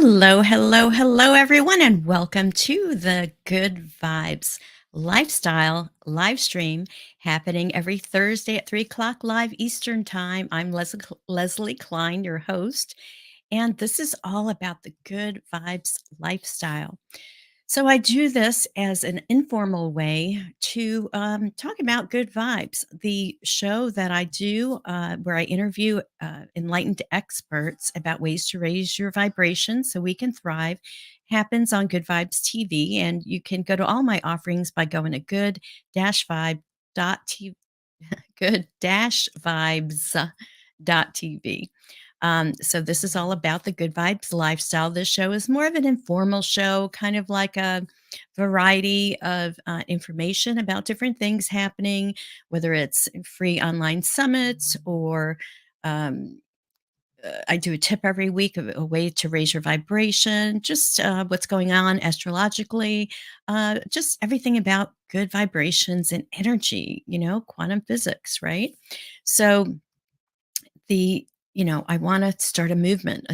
Hello, hello, hello, everyone, and welcome to the Good Vibes Lifestyle live stream happening every Thursday at 3 o'clock live Eastern Time. I'm Leslie Klein, your host, and this is all about the Good Vibes lifestyle. So I do this as an informal way to talk about good vibes. The show that I do, where I interview enlightened experts about ways to raise your vibration so we can thrive, happens on Good Vibes TV, and you can go to all my offerings by going to good-vibe.tv, good-vibes.tv. So this is all about the good vibes lifestyle. This show is more of an informal show, kind of like a variety of information about different things happening, whether it's free online summits or um, I do a tip every week of a way to raise your vibration, just what's going on astrologically, just everything about good vibrations and energy, quantum physics, right? So the I want to start a movement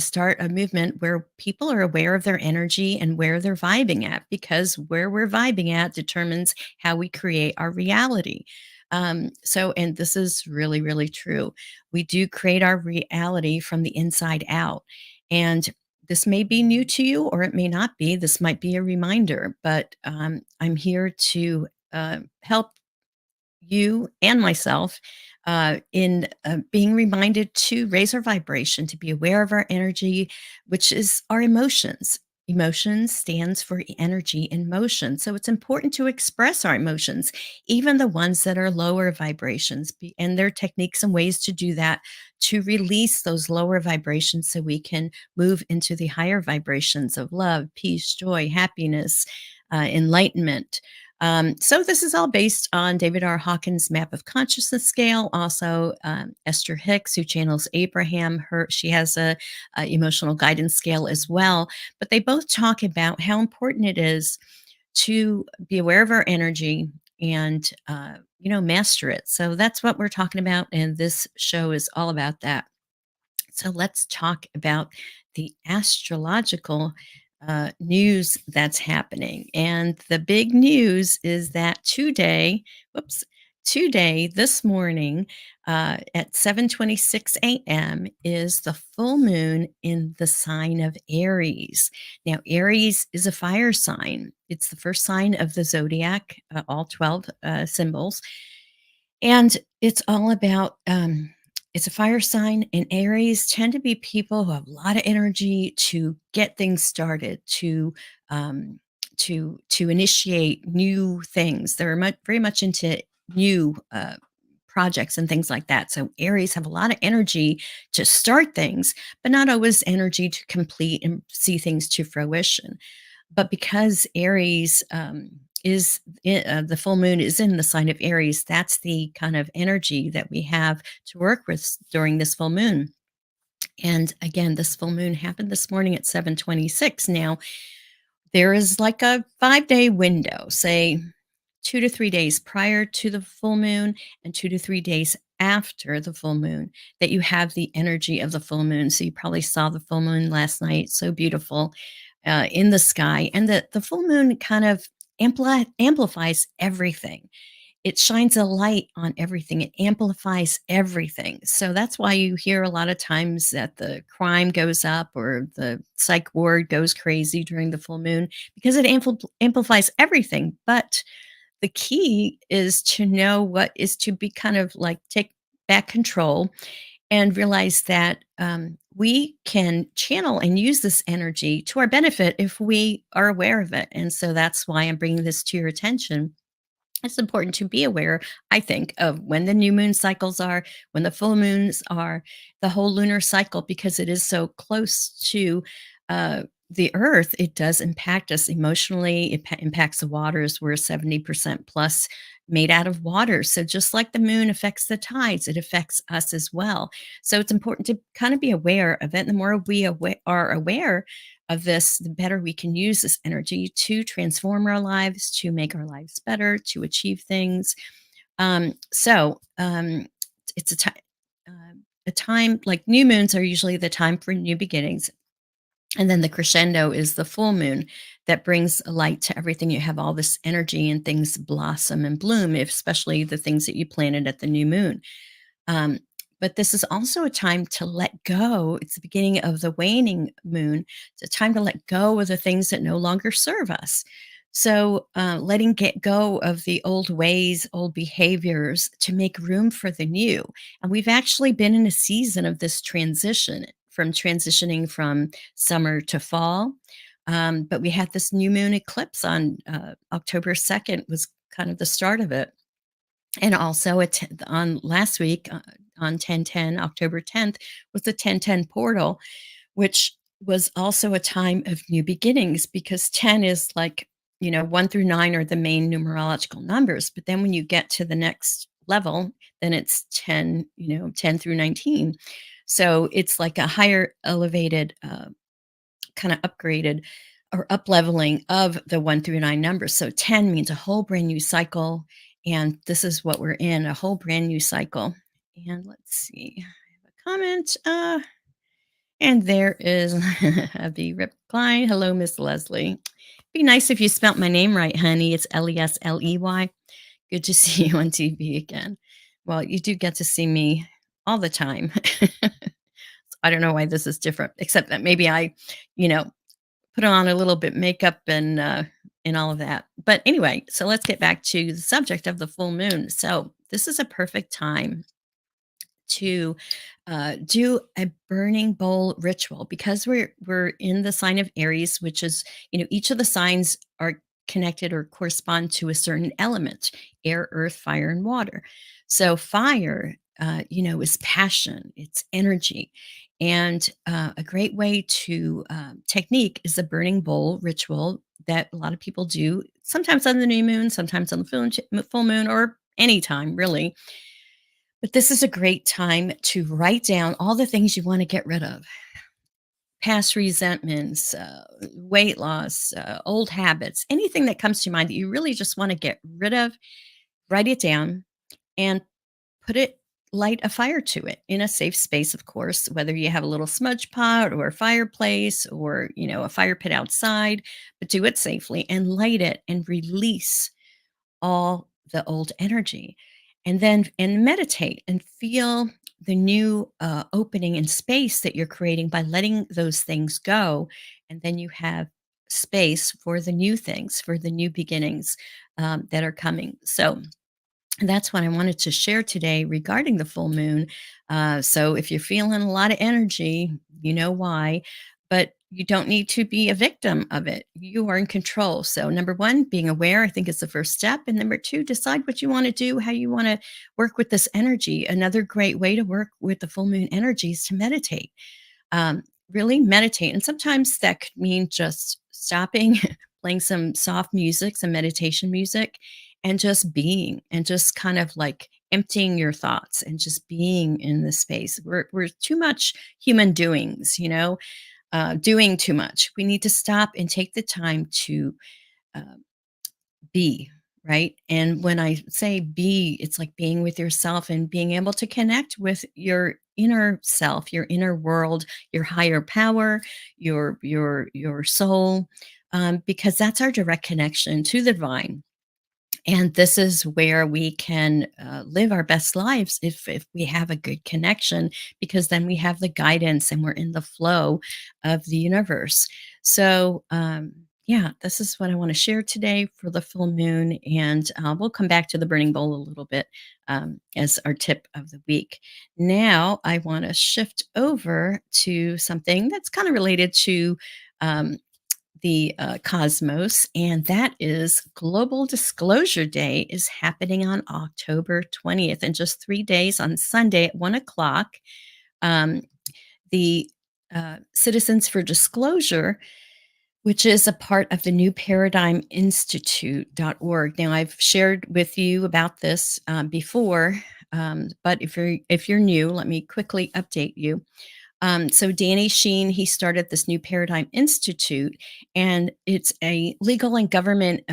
where people are aware of their energy and where they're vibing at, because where we're vibing at determines how we create our reality. And this is really, really true. We do create our reality from the inside out. And this may be new to you or it may not be. This might be a reminder, but I'm here to help you and myself in being reminded to raise our vibration, to be aware of our energy, which is our emotions. Emotion stands for energy in motion. So it's important to express our emotions, even the ones that are lower vibrations. And there are techniques and ways to do that to release those lower vibrations so we can move into the higher vibrations of love, peace, joy, happiness, enlightenment. So this is all based on David R. Hawkins' map of consciousness scale. Also, Esther Hicks, who channels Abraham, she has a emotional guidance scale as well. But they both talk about how important it is to be aware of our energy and master it. So that's what we're talking about, and this show is all about that. So let's talk about the astrological news that's happening. And the big news is that today, this morning, at 7:26 a.m. is the full moon in the sign of Aries. Now, Aries is a fire sign. It's the first sign of the zodiac, all 12 symbols, and it's all about it's a fire sign, and Aries tend to be people who have a lot of energy to get things started, um, to initiate new things. They're very much into new projects and things like that. So Aries have a lot of energy to start things, but not always energy to complete and see things to fruition. But because Aries the full moon is in the sign of Aries, that's the kind of energy that we have to work with during this full moon. And again, this full moon happened this morning at 7:26. Now, there is like a 5-day window, say 2 to 3 days prior to the full moon and 2 to 3 days after the full moon, that you have the energy of the full moon. So you probably saw the full moon last night, so beautiful in the sky. And the full moon kind of amplifies everything. It shines a light on everything. It amplifies everything. So that's why you hear a lot of times that the crime goes up or the psych ward goes crazy during the full moon, because it amplifies everything. But the key is to know what is to be kind of like take back control and realize that we can channel and use this energy to our benefit if we are aware of it. And so that's why I'm bringing this to your attention. It's important to be aware, I think, of when the new moon cycles are, when the full moons are, the whole lunar cycle, because it is so close to the earth. It does impact us emotionally. It impacts the waters. We're 70% plus made out of water. So just like the moon affects the tides, it affects us as well. So it's important to kind of be aware of it. And the more we are aware of this, the better we can use this energy to transform our lives, to make our lives better, to achieve things. So it's a time like new moons are usually the time for new beginnings. And then the crescendo is the full moon that brings light to everything. You have all this energy and things blossom and bloom, especially the things that you planted at the new moon. Um, but this is also a time to let go. It's the beginning of the waning moon. It's a time to let go of the things that no longer serve us. So, letting get go of the old ways, old behaviors to make room for the new. And we've actually been in a season of this transition from transitioning from summer to fall. But we had this new moon eclipse on October 2nd, was kind of the start of it. And also on last week, on 10/10, October 10th, was the 10/10 portal, which was also a time of new beginnings because 10 is like, 1 through 9 are the main numerological numbers. But then when you get to the next level, then it's 10, 10 through 19. So it's like a higher elevated kind of upgraded or up leveling of the 1 through 9 numbers. So 10 means a whole brand new cycle. And this is what we're in, a whole brand new cycle. And let's see, I have a comment. And there is a V Rip Klein. Hello, Miss Leslie. Be nice if you spelt my name right, honey. It's Lesley. Good to see you on TV again. Well, you do get to see me all the time. I don't know why this is different, except that maybe I, you know, put on a little bit makeup and all of that. But anyway, so let's get back to the subject of the full moon. So this is a perfect time to do a burning bowl ritual because we're in the sign of Aries, which is, each of the signs are connected or correspond to a certain element: air, earth, fire, and water. So fire, is passion, it's energy. And a great way to technique is the burning bowl ritual that a lot of people do, sometimes on the new moon, sometimes on the full moon, or anytime really. But this is a great time to write down all the things you want to get rid of: past resentments, weight loss, old habits, anything that comes to mind that you really just want to get rid of. Write it down and put it, light a fire to it in a safe space, of course, whether you have a little smudge pot or a fireplace or, a fire pit outside, but do it safely and light it and release all the old energy. And meditate and feel the new opening and space that you're creating by letting those things go. And then you have space for the new things, for the new beginnings that are coming. So that's what I wanted to share today regarding the full moon. So if you're feeling a lot of energy, you know why, but you don't need to be a victim of it. You are in control. So, number one, being aware, I think, is the first step. And number two, decide what you want to do, how you want to work with this energy. Another great way to work with the full moon energy is to meditate. um, really meditate. And sometimes that could mean just stopping, playing some soft music, some meditation music, and just being, and just kind of like emptying your thoughts and just being in the space. We're too much human doings, doing too much. We need to stop and take the time to uh, be, right? And when I say be, it's like being with yourself and being able to connect with your inner self, your inner world, your higher power, your soul, because that's our direct connection to the divine. And this is where we can live our best lives if we have a good connection, because then we have the guidance and we're in the flow of the universe. So, yeah, this is what I want to share today for the full moon. And we'll come back to the burning bowl a little bit as our tip of the week. Now, I want to shift over to something that's kind of related to um, the cosmos, and that is Global Disclosure Day is happening on October 20th. In just 3 days, on Sunday at 1 o'clock, um, the Citizens for Disclosure, which is a part of the New Paradigm Institute.org. Now, I've shared with you about this before, but if you're new, let me quickly update you. So Danny Sheen, he started this New Paradigm Institute, and it's a legal and government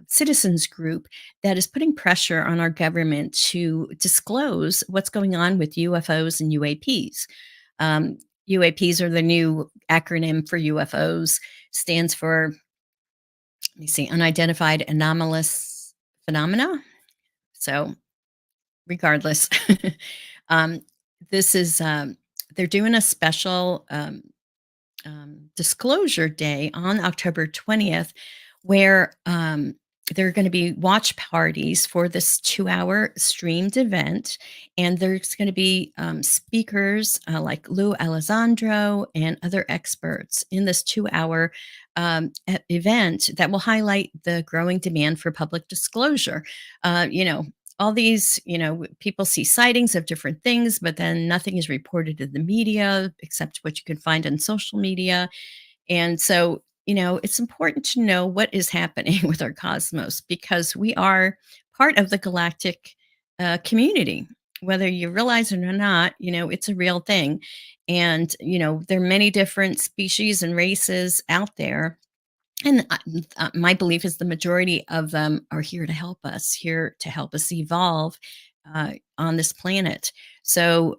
citizens group that is putting pressure on our government to disclose what's going on with UFOs and UAPs. Um, UAPs are the new acronym for UFOs, stands for, let me see, unidentified anomalous phenomena. So, regardless, um, this is, they're doing a special disclosure day on October 20th, where there are going to be watch parties for this 2 hour streamed event. And there's going to be speakers like Lou Alessandro and other experts in this 2 hour event that will highlight the growing demand for public disclosure. You know, all these, people see sightings of different things, but then nothing is reported in the media except what you can find on social media. And so, it's important to know what is happening with our cosmos because we are part of the galactic community. Whether you realize it or not, it's a real thing. And, there are many different species and races out there, and my belief is the majority of them are here to help us evolve on this planet. So,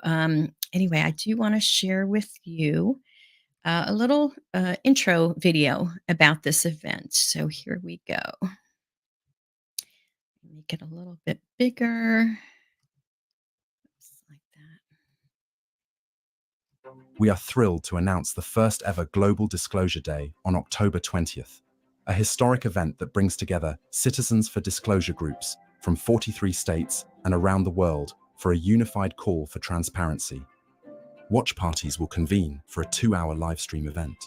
anyway, I do want to share with you a little intro video about this event. So, here we go. Make it a little bit bigger. Just like that. We are thrilled to announce the first ever Global Disclosure Day on October 20th, a historic event that brings together Citizens for Disclosure groups from 43 states and around the world for a unified call for transparency. Watch parties will convene for a 2 hour live stream event,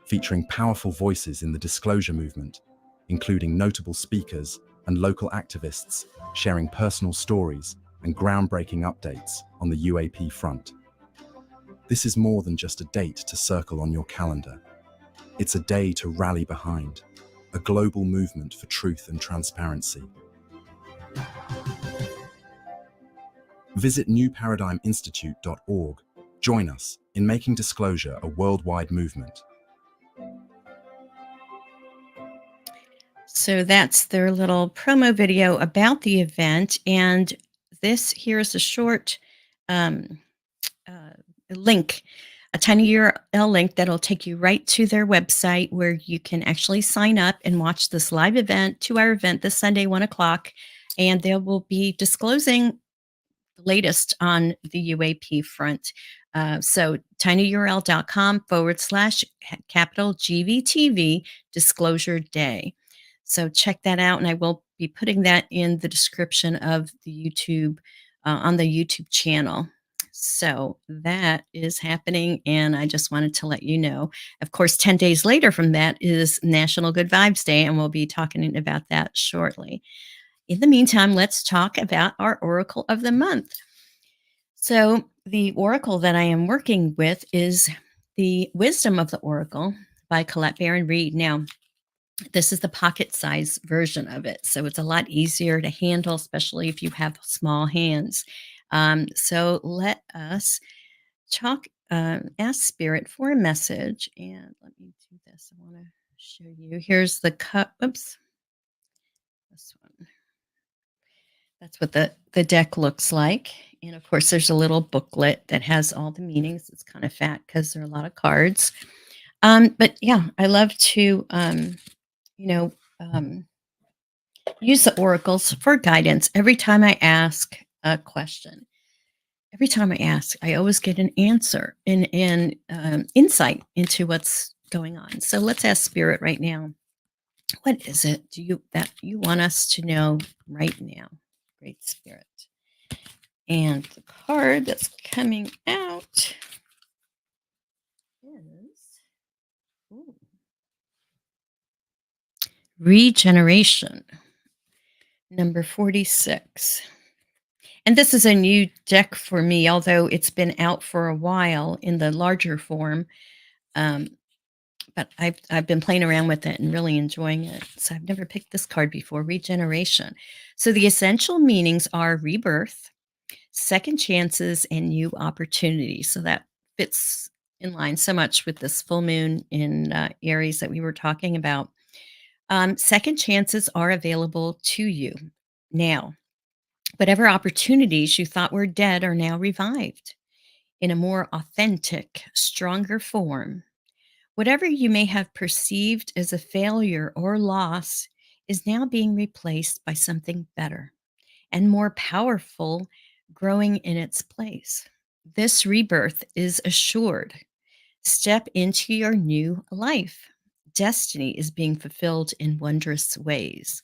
featuring powerful voices in the disclosure movement, including notable speakers and local activists sharing personal stories and groundbreaking updates on the UAP front. This is more than just a date to circle on your calendar. It's a day to rally behind, a global movement for truth and transparency. Visit newparadigminstitute.org. Join us in making disclosure a worldwide movement. So that's their little promo video about the event. And this here is a short um, uh, link, a tiny URL link that'll take you right to their website where you can actually sign up and watch this live event, 2 hour event this Sunday, 1 o'clock. And they will be disclosing the latest on the UAP front. So tinyurl.com/, capital GVTV disclosure day. So check that out. And I will be putting that in the description of the YouTube, on the YouTube channel. So that is happening. And I just wanted to let you know. Of course, 10 days later from that is National Good Vibes Day. And we'll be talking about that shortly. In the meantime, let's talk about our Oracle of the Month. So, the Oracle that I am working with is the Wisdom of the Oracle by Colette Baron-Reid. Now, this is the pocket size version of it. So, it's a lot easier to handle, especially if you have small hands. So, let us talk, ask Spirit for a message. And let me do this. I want to show you. Here's the cup. Oops. This one. That's what the deck looks like. And of course, there's a little booklet that has all the meanings. It's kind of fat because there are a lot of cards. But yeah, I love to, you know, um, use the oracles for guidance every time I ask a question. Every time I ask, I always get an answer and insight into what's going on. So let's ask Spirit right now. What is it that you want us to know right now? Great Spirit. And the card that's coming out is ooh, Regeneration, number 46. And this is a new deck for me, although it's been out for a while in the larger form. Um, but I've been playing around with it and really enjoying it. So I've never picked this card before, Regeneration. So the essential meanings are rebirth, second chances, and new opportunities. So that fits in line so much with this full moon in Aries that we were talking about. Second chances are available to you now. Whatever opportunities you thought were dead are now revived. in a more authentic, stronger form. Whatever you may have perceived as a failure or loss is now being replaced by something better and more powerful growing in its place. This rebirth is assured. Step into your new life. Destiny is being fulfilled in wondrous ways.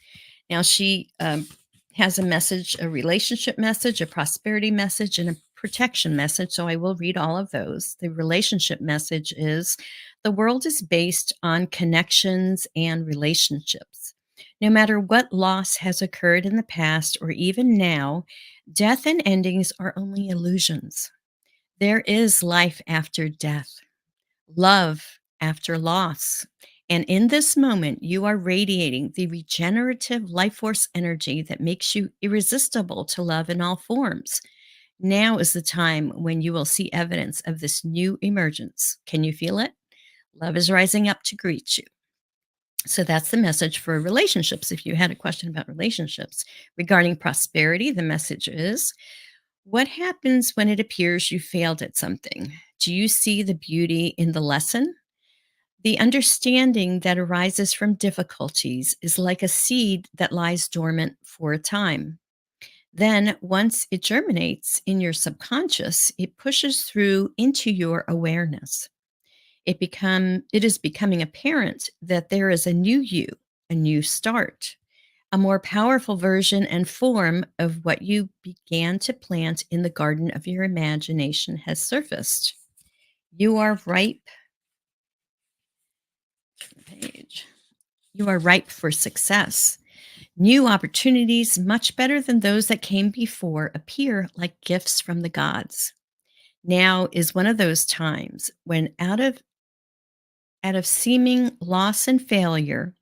Now, she has a message, a relationship message, a prosperity message, and a protection message. So I will read all of those. The relationship message is the world is based on connections and relationships. No matter what loss has occurred in the past or even now, death and endings are only illusions. There is life after death, love after loss. And in this moment, you are radiating the regenerative life force energy that makes you irresistible to love in all forms. Now is the time when you will see evidence of this new emergence. Can you feel it? Love is rising up to greet you. So that's the message for relationships. If you had a question about relationships regarding prosperity, the message is what happens when it appears you failed at something? Do you see the beauty in the lesson? The understanding that arises from difficulties is like a seed that lies dormant for a time. Then, once it germinates in your subconscious, it pushes through into your awareness. It is becoming apparent that there is a new you, a new start, a more powerful version and form of what you began to plant in the garden of your imagination has surfaced. You are ripe. Page. You are ripe for success. New opportunities, much better than those that came before, appear like gifts from the gods. Now is one of those times when out of seeming loss and failure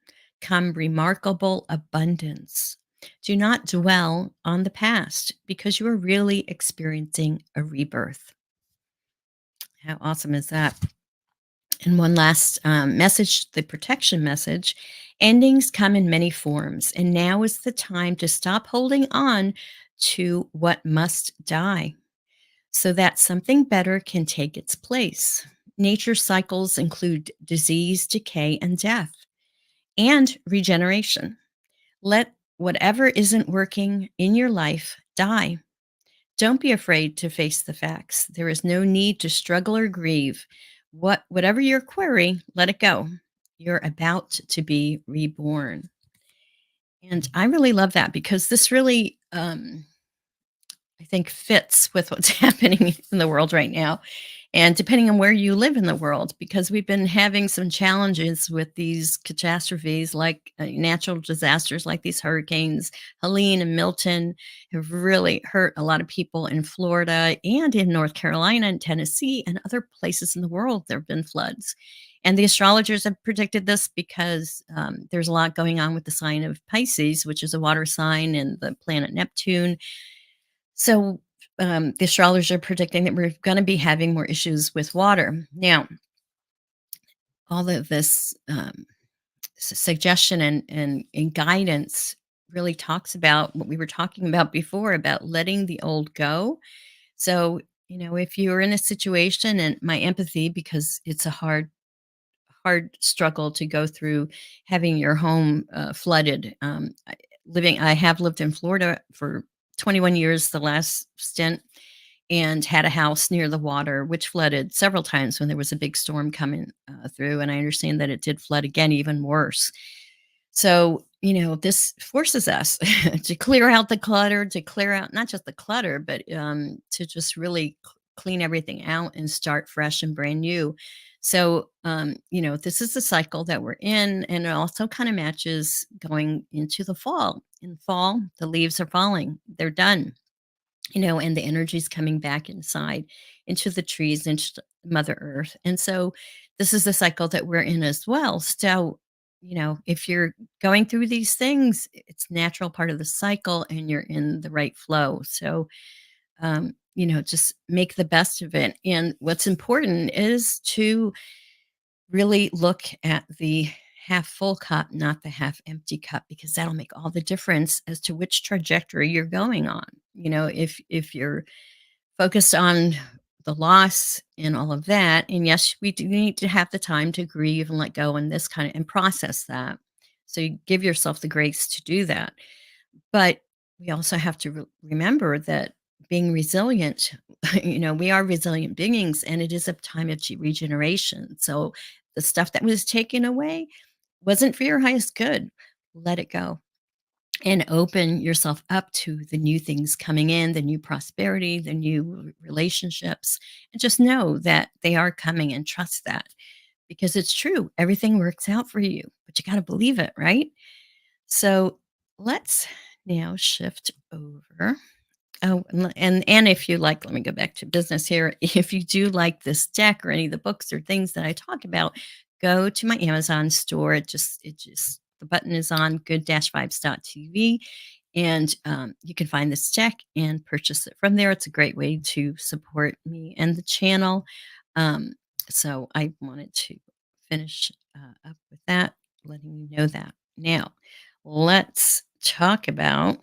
come remarkable abundance. Do not dwell on the past because you are really experiencing a rebirth. How awesome is that? And one last message, the protection message. Endings come in many forms, and now is the time to stop holding on to what must die so that something better can take its place. Nature cycles include disease, decay, and death, and regeneration. Let whatever isn't working in your life die. Don't be afraid to face the facts. There is no need to struggle or grieve. Whatever your query, let it go. You're about to be reborn. And I really love that because this really I think fits with what's happening in the world right now. And depending on where you live in the world, because we've been having some challenges with these catastrophes like natural disasters like these hurricanes, Helene and Milton have really hurt a lot of people in Florida and in North Carolina and Tennessee and other places in the world. There have been floods. And the astrologers have predicted this because there's a lot going on with the sign of Pisces, which is a water sign, and the planet Neptune. So, the astrologers are predicting that we're gonna be having more issues with water. Now, all of this, suggestion and guidance really talks about what we were talking about before, about letting the old go. So, if you're in a situation and my empathy, because it's a hard struggle to go through having your home, flooded. I have lived in Florida for 21 years, the last stint, and had a house near the water, which flooded several times when there was a big storm coming through. And I understand that it did flood again, even worse. So, this forces us to clear out the clutter, to clear out not just the clutter, but to just really clean everything out and start fresh and brand new. So, this is the cycle that we're in, and it also kind of matches going into the fall. In fall, the leaves are falling, they're done, and the energy's coming back inside into the trees, into Mother Earth. And so this is the cycle that we're in as well. So, if you're going through these things, it's natural part of the cycle and you're in the right flow. So, just make the best of it. And what's important is to really look at the half full cup, not the half empty cup, because that'll make all the difference as to which trajectory you're going on. If you're focused on the loss and all of that. And yes, we do need to have the time to grieve and let go and this kind of and process that. So you give yourself the grace to do that. But we also have to remember that being resilient, we are resilient beings and it is a time of regeneration. So the stuff that was taken away wasn't for your highest good. Let it go and open yourself up to the new things coming in, the new prosperity, the new relationships, and just know that they are coming and trust that because it's true. Everything works out for you, but you got to believe it, right? So let's now shift over. Oh, and if you like, let me go back to business here. If you do like this deck or any of the books or things that I talk about, go to my Amazon store. It just the button is on good-vibes.tv, and you can find this deck and purchase it from there. It's a great way to support me and the channel. Um, so I wanted to finish up with that, letting you know that. Now, let's talk about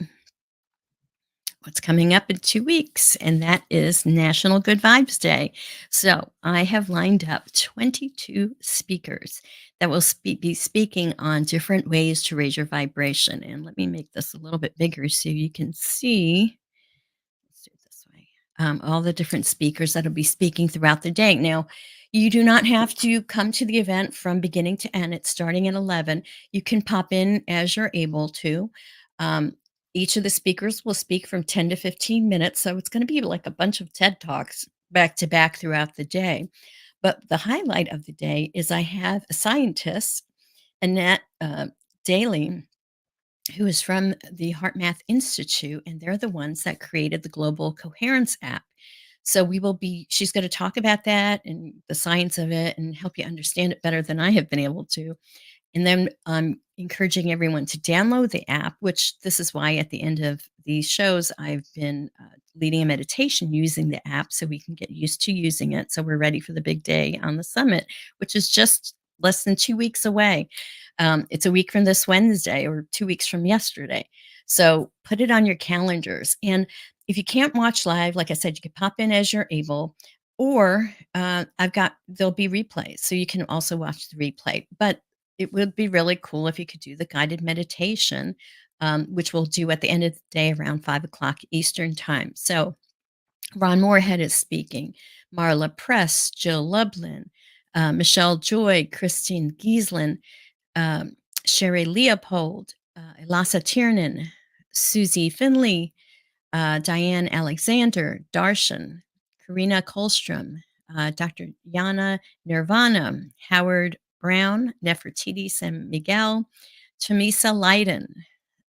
what's coming up in 2 weeks, and that is National Good Vibes Day. So I have lined up 22 speakers that will be speaking on different ways to raise your vibration. And let me make this a little bit bigger so you can see. Let's do it this way. All the different speakers that'll be speaking throughout the day. Now, you do not have to come to the event from beginning to end. It's starting at 11. You can pop in as you're able to. Um, each of the speakers will speak from 10 to 15 minutes. So it's going to be like a bunch of TED Talks back to back throughout the day. But the highlight of the day is I have a scientist, Annette Daly, who is from the Heart Math Institute, and they're the ones that created the Global Coherence app. So she's going to talk about that and the science of it and help you understand it better than I have been able to. And then I'm encouraging everyone to download the app, which this is why at the end of these shows, I've been leading a meditation using the app so we can get used to using it. So we're ready for the big day on the summit, which is just less than 2 weeks away. It's a week from this Wednesday or 2 weeks from yesterday. So put it on your calendars. And if you can't watch live, like I said, you can pop in as you're able, or there'll be replays. So you can also watch the replay. But it would be really cool if you could do the guided meditation, which we'll do at the end of the day around 5 o'clock Eastern time. So Ron Moorhead is speaking, Marla Press, Jill Lublin, Michelle Joy, Christine Gieslin, um, Sherry Leopold, Elasa Tiernan, Susie Finley, Diane Alexander, Darshan, Karina Kolstrom, Dr. Yana Nirvana, Howard Brown, Nefertiti San Miguel, Tamisa Leiden,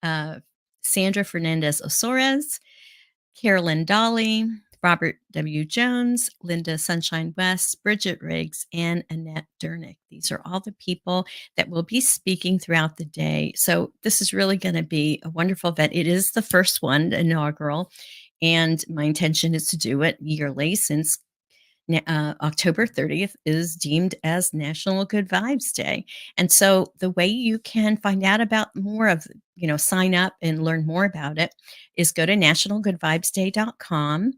uh, Sandra Fernandez Osores, Carolyn Dolly, Robert W. Jones, Linda Sunshine West, Bridget Riggs, and Annette Dernick. These are all the people that will be speaking throughout the day. So this is really going to be a wonderful event. It is the first one, inaugural, and my intention is to do it yearly since October 30th is deemed as National Good Vibes Day. And so the way you can find out about more of, sign up and learn more about it is go to nationalgoodvibesday.com.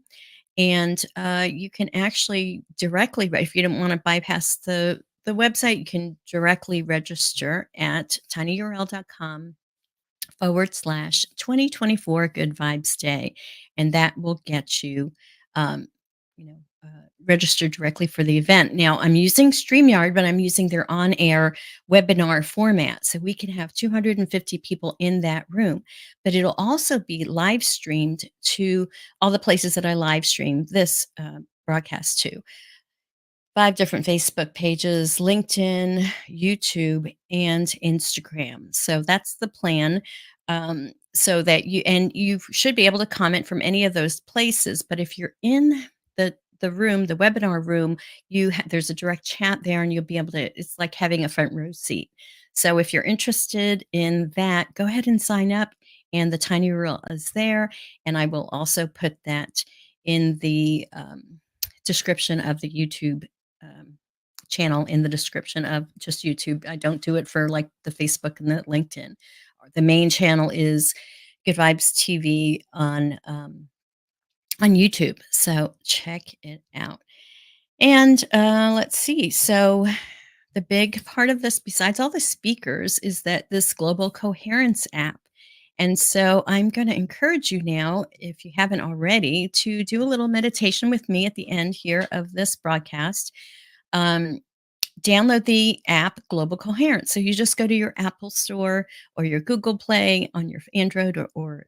And you can actually directly, if you don't want to bypass the website, you can directly register at tinyurl.com/2024 Good Vibes Day. And that will get you, um, you know, uh, registered directly for the event. Now, I'm using StreamYard, but I'm using their on air webinar format. So we can have 250 people in that room. But it'll also be live streamed to all the places that I live stream this broadcast to. 5 different Facebook pages, LinkedIn, YouTube, and Instagram. So that's the plan. So that you should be able to comment from any of those places. But if you're in the room, the webinar room, there's a direct chat there, and you'll be able to. It's like having a front row seat. So if you're interested in that, go ahead and sign up. And the tiny reel is there, and I will also put that in the description of the YouTube um, channel, in the description of just YouTube. I don't do it for like the Facebook and the LinkedIn. The main channel is Good Vibes TV on YouTube. So check it out. And let's see. So, the big part of this, besides all the speakers, is that this Global Coherence app. And so, I'm going to encourage you now, if you haven't already, to do a little meditation with me at the end here of this broadcast. Um, Download the app Global Coherence. So you just go to your Apple Store or your Google Play on your Android or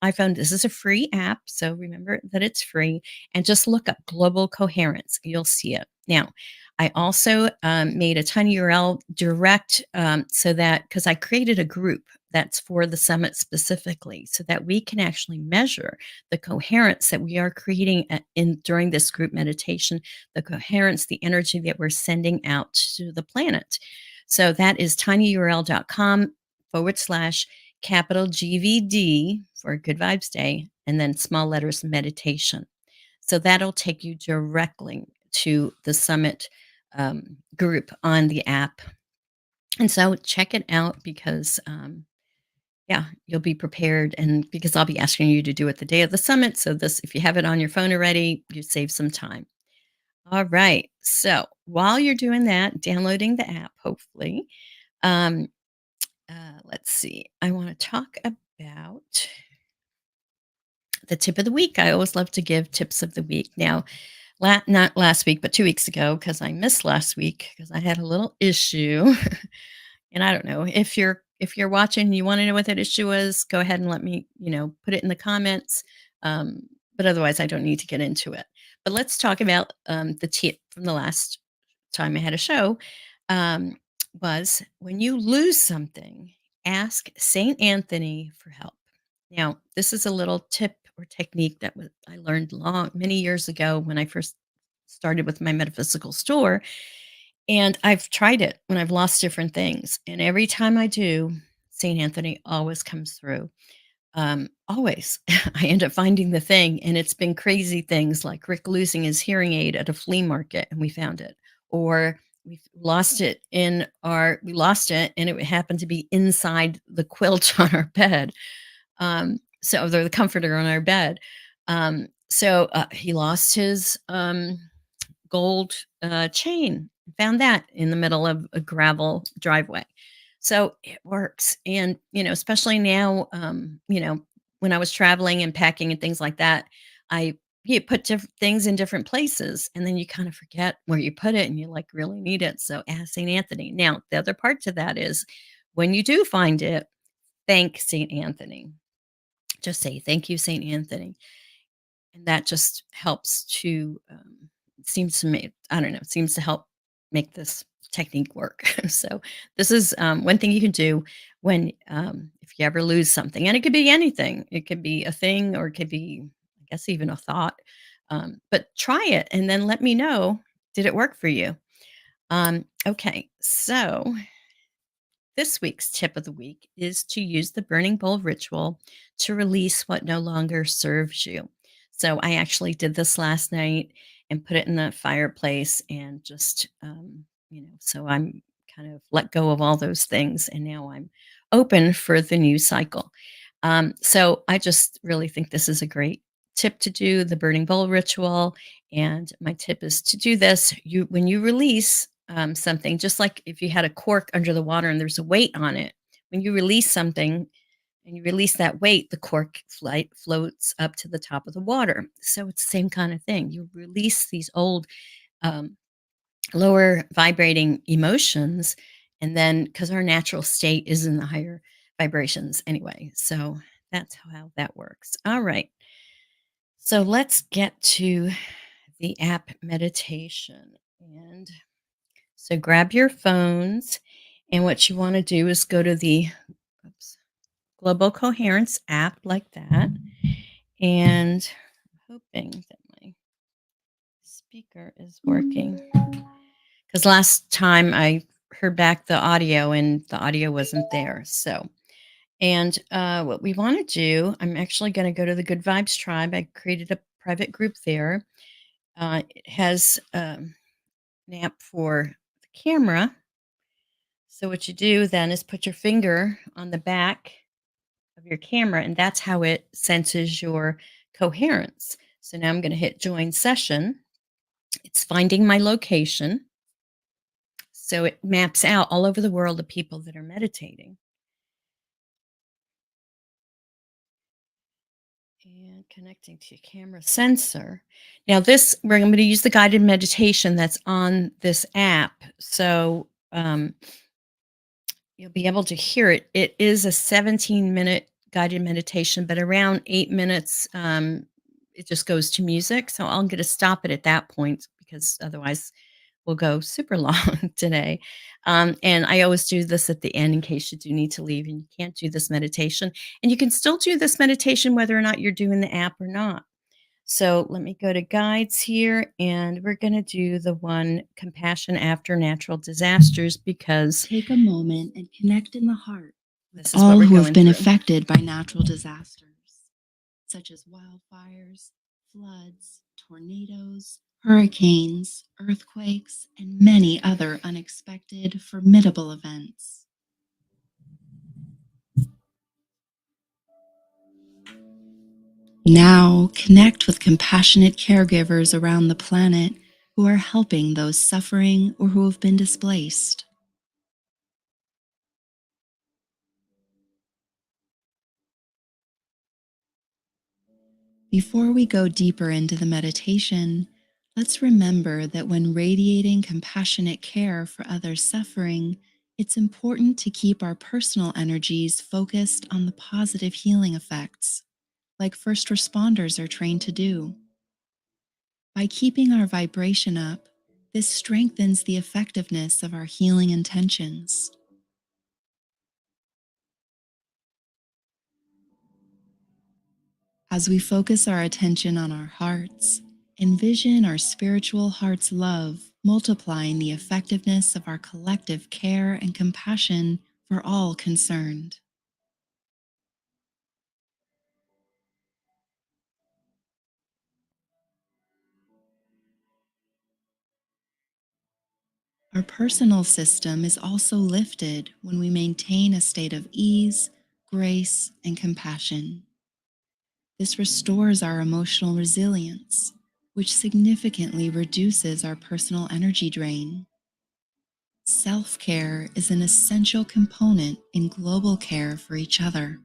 iPhone. This is a free app. So remember that it's free and just look up Global Coherence. You'll see it. Now, I also made a tiny URL direct so that because I created a group that's for the summit specifically so that we can actually measure the coherence that we are creating in during this group meditation, the coherence, the energy that we're sending out to the planet. So that is tinyurl.com/ capital GVD for Good Vibes Day, and then small letters meditation. So that'll take you directly to the summit group on the app. And so check it out because yeah, you'll be prepared, and because I'll be asking you to do it the day of the summit. So this, if you have it on your phone already, you save some time. All right. So while you're doing that, downloading the app, hopefully, um, let's see. I want to talk about the tip of the week. I always love to give tips of the week. Now, not last week, but 2 weeks ago, because I missed last week because I had a little issue. And I don't know if you're watching and you want to know what that issue was, go ahead and let me, put it in the comments. But otherwise, I don't need to get into it. But let's talk about the tip from the last time I had a show. Um, was when you lose something, ask Saint Anthony for help. Now, this is a little tip or technique that I learned many years ago when I first started with my metaphysical store, and I've tried it when I've lost different things, and every time I do, Saint Anthony always comes through. Always. I end up finding the thing, and it's been crazy things like Rick losing his hearing aid at a flea market, and we found it. Or we lost it, and it happened to be inside the quilt on our bed. So the comforter on our bed. He lost his gold chain. Found that in the middle of a gravel driveway. So it works. And, especially now, when I was traveling and packing and things like that, I you put things in different places and then you kind of forget where you put it and you like really need it. So ask St. Anthony. Now, the other part to that is when you do find it, thank St. Anthony. Just say, thank you, St. Anthony, and that just helps to seems to me, I don't know, seems to help make this technique work. So this is one thing you can do when if you ever lose something, and it could be anything. It could be a thing, or it could be, I guess, even a thought. But try it and then let me know, did it work for you? Okay, so this week's tip of the week is to use the burning bowl ritual to release what no longer serves you. So I actually did this last night and put it in the fireplace and just, so I'm kind of let go of all those things and now I'm open for the new cycle. So I just really think this is a great tip to do the burning bowl ritual. And my tip is to do this. When you release something, just like if you had a cork under the water and there's a weight on it, when you release something and you release that weight, the cork floats up to the top of the water. So it's the same kind of thing. You release these old, um, lower vibrating emotions, and then because our natural state is in the higher vibrations anyway. So that's how that works. All right. So let's get to the app meditation. And so grab your phones, and what you want to do is go to the oops, Global Coherence app like that. And I'm hoping that my speaker is working, because last time I heard back the audio and the audio wasn't there. So, and what we want to do, I'm actually going to go to the Good Vibes Tribe. I created a private group there. It has an app for the camera. So what you do then is put your finger on the back of your camera, and that's how it senses your coherence. So now I'm going to hit join session, It's finding my location. So it maps out all over the world the people that are meditating. And connecting to camera sensor. Now, this, we're going to use the guided meditation that's on this app. So you'll be able to hear it. It is a 17-minute guided meditation, but around 8 minutes, it just goes to music. So I'm going to stop it at that point because otherwise we'll go super long today. And I always do this at the end in case you do need to leave and you can't do this meditation. And you can still do this meditation whether or not you're doing the app or not. So let me go to guides here, and we're going to do the one compassion after natural disasters because Take a moment and connect in the heart with this is what all we're who have going been through. affected by natural disasters, such as wildfires, floods, tornadoes, hurricanes, earthquakes, and many other unexpected, formidable events. Now, connect with compassionate caregivers around the planet who are helping those suffering or who have been displaced. Before we go deeper into the meditation, let's remember that when radiating compassionate care for others suffering, it's important to keep our personal energies focused on the positive healing effects, like first responders are trained to do. By keeping our vibration up, this strengthens the effectiveness of our healing intentions. As we focus our attention on our hearts, envision our spiritual heart's love multiplying the effectiveness of our collective care and compassion for all concerned. Our personal system is also lifted when we maintain a state of ease, grace, and compassion. This restores our emotional resilience, which significantly reduces our personal energy drain. Self-care is an essential component in global care for each other.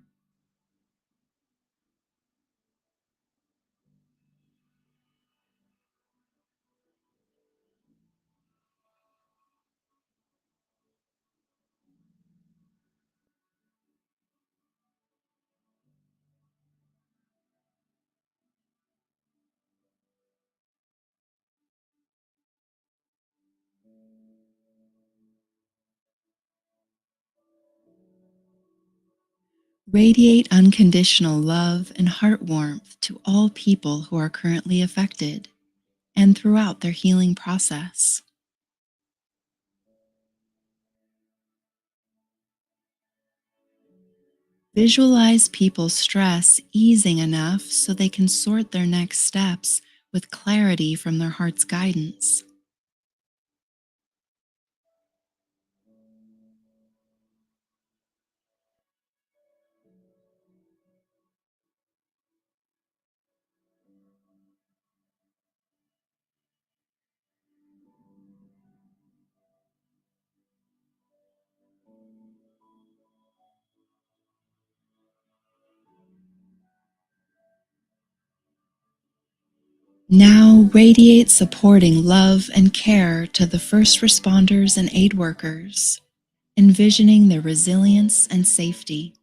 Radiate unconditional love and heart warmth to all people who are currently affected and throughout their healing process. Visualize people's stress easing enough so they can sort their next steps with clarity from their heart's guidance. Now radiate supporting love and care to the first responders and aid workers, envisioning their resilience and safety.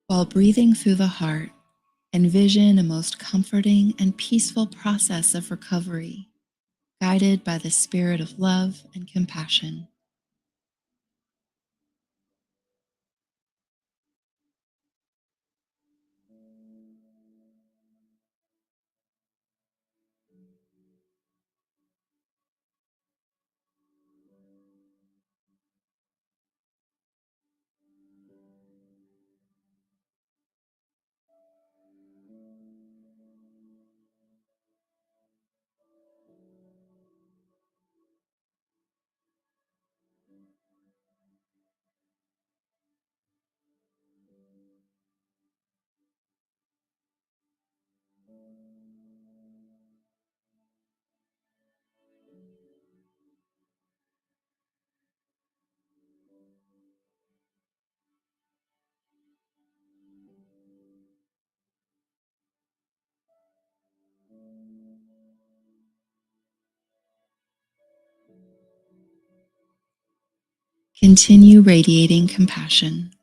While breathing through the heart, envision a most comforting and peaceful process of recovery, guided by the spirit of love and compassion. Continue radiating compassion.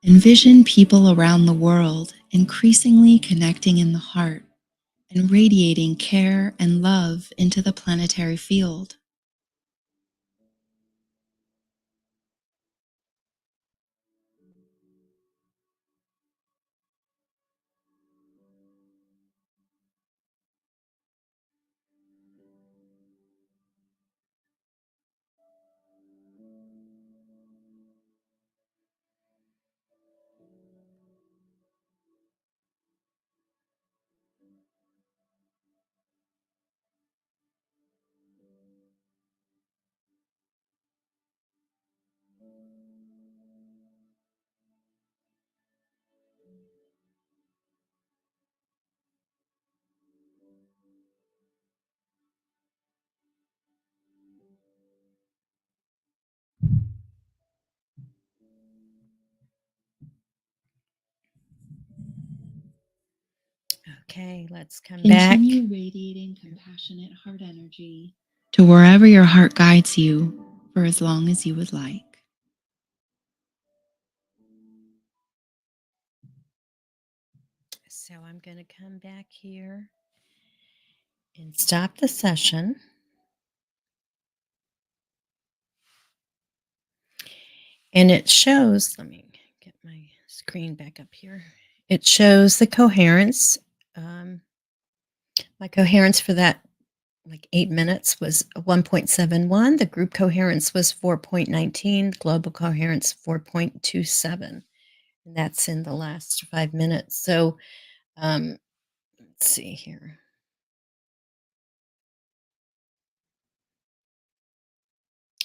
Envision people around the world increasingly connecting in the heart and radiating care and love into the planetary field. Okay, let's come back. Continue radiating compassionate heart energy to wherever your heart guides you for as long as you would like. So I'm going to come back here and stop the session. And it shows, let me get my screen back up here. It shows the coherence. Um, my coherence for that like 8 minutes was 1.71. The group coherence was 4.19. Global coherence 4.27. And that's in the last 5 minutes. So let's see here.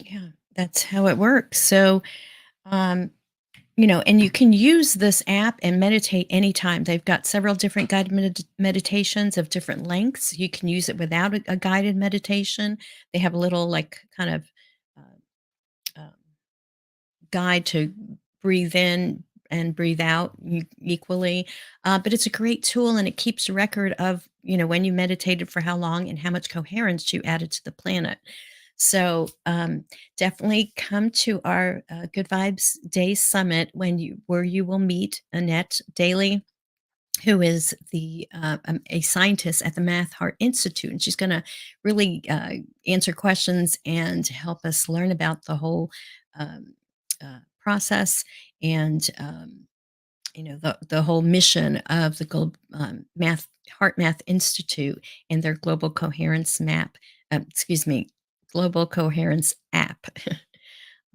Yeah, that's how it works. So um, and you can use this app and meditate anytime. They've got several different guided meditations of different lengths. You can use it without a guided meditation. They have a little, like, kind of um, guide to breathe in and breathe out equally. But it's a great tool, and it keeps a record of, when you meditated for how long and how much coherence you added to the planet. So definitely come to our Good Vibes Day Summit where you will meet Annette Daly, who is a scientist at the Math Heart Institute, and she's going to really answer questions and help us learn about the whole um, process and the whole mission of the Heart Math Institute and their Global Coherence map. Excuse me, Global Coherence app.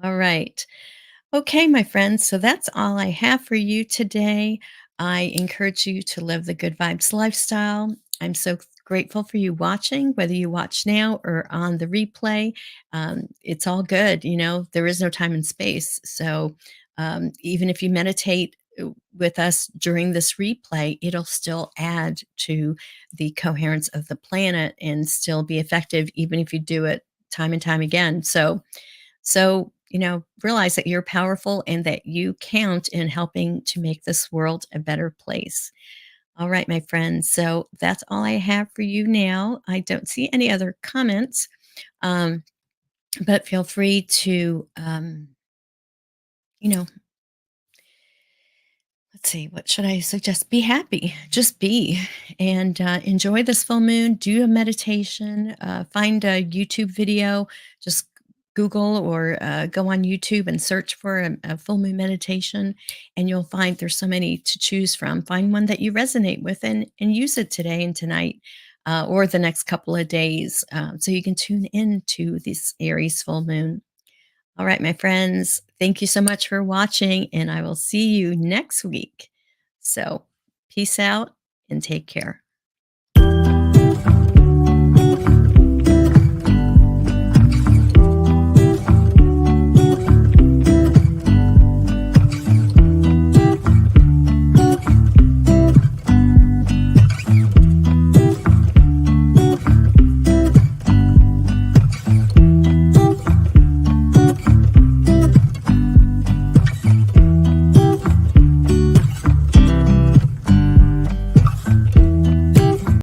All right. Okay, my friends. So that's all I have for you today. I encourage you to live the good vibes lifestyle. I'm so grateful for you watching, whether you watch now or on the replay. It's all good. There is no time and space. So even if you meditate with us during this replay, it'll still add to the coherence of the planet and still be effective, even if you do it time and time again. So, realize that you're powerful and that you count in helping to make this world a better place. All right, my friends. So that's all I have for you now. I don't see any other comments, um, but feel free to, you know, let's see, what should I suggest? Be happy, just be, and enjoy this full moon. Do a meditation, find a YouTube video, just Google or go on YouTube and search for a full moon meditation, and you'll find there's so many to choose from. Find one that you resonate with and use it today and tonight, or the next couple of days, so you can tune in to this Aries full moon. All right, my friends, thank you so much for watching, and I will see you next week. So, peace out and take care.